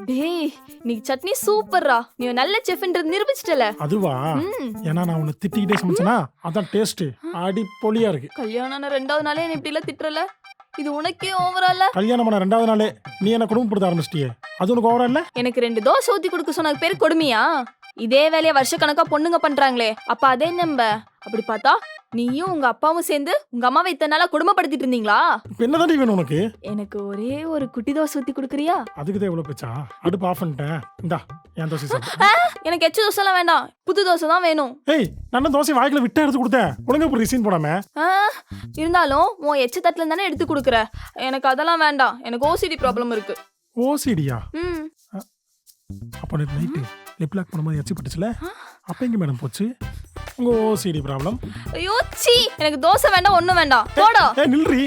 டேய் நீ சட்னி சூப்பர்ரா. நீ ஒரு நல்ல செஃப்ன்றது நிரூபிச்சிட்டல. அதுவா? ஏன்னா நான் உன்னை திட்டிக்கிட்டே சமைச்சனா, அதான் டேஸ்ட் அடிப்பொலியா இருக்கு. கல்யாணம் ஆன 2வது நாளே நீ இப்படி எல்லாம் திட்டுறல. இது உனக்கே ஓவரால. கல்யாணம் பண்ண 2வது நாளே நீ என்ன குடும்பப்படுத்த ஆரம்பிச்சிட்டியே, அது உனக்கு ஓவரா இல்ல? எனக்கு 2 தோசை ஊத்தி கொடுக்க சொன்னது பேர் கொடுமையா? இதே வேலையை வருஷக்கணக்கா பொண்ணுங்க பண்றாங்களே, அப்ப அதே நம்ப. அப்படி பார்த்தா நீயும் உங்க அப்பாவும் சேர்ந்து உங்க அம்மாவை இத்தனை நாளா குடும்பப்படுத்திட்டு இருந்தீங்களா? இப்ப என்னதாண்டி வேணும் உனக்கு? எனக்கு ஒரே ஒரு குட்டி தோசை ஊத்தி கொடுக்குறியா? அதுக்குதான் இவ்வளவு பேச்சா? அடுப்பு ஆஃப் பண்ணிட்டேன், இந்தா என் தோசை சாப்பிடு. எனக்கு எச்ச தோசை எல்லாம் வேண்டாம், புது தோசை தான் வேணும். ஏய், நான் தோசை வாய்க்குல விட்டு எடுத்து கொடுத்தேன், ஒழுங்கா ஒரு ரிசீன் போடாம. இருந்தாலும் உன் எச்ச தட்டுல தானே எடுத்து கொடுக்குற. எனக்கு அதெல்லாம் வேண்டாம், எனக்கு ஓசிடி ப்ராப்ளம் இருக்கு. ஓசிடியா? ம் அப்போ நேற்று நைட்டு லிப் லாக் பண்ணும்போது எச்சி பட்டுச்சுல, அப்போ எங்க மேடம் போச்சு உங்க ஓசிடி ப்ராப்ளம்? ஐயோ சீ, எனக்கு தோசை வேண்டாம், ஒண்ணும் வேண்டாம், போடா. நில்றி.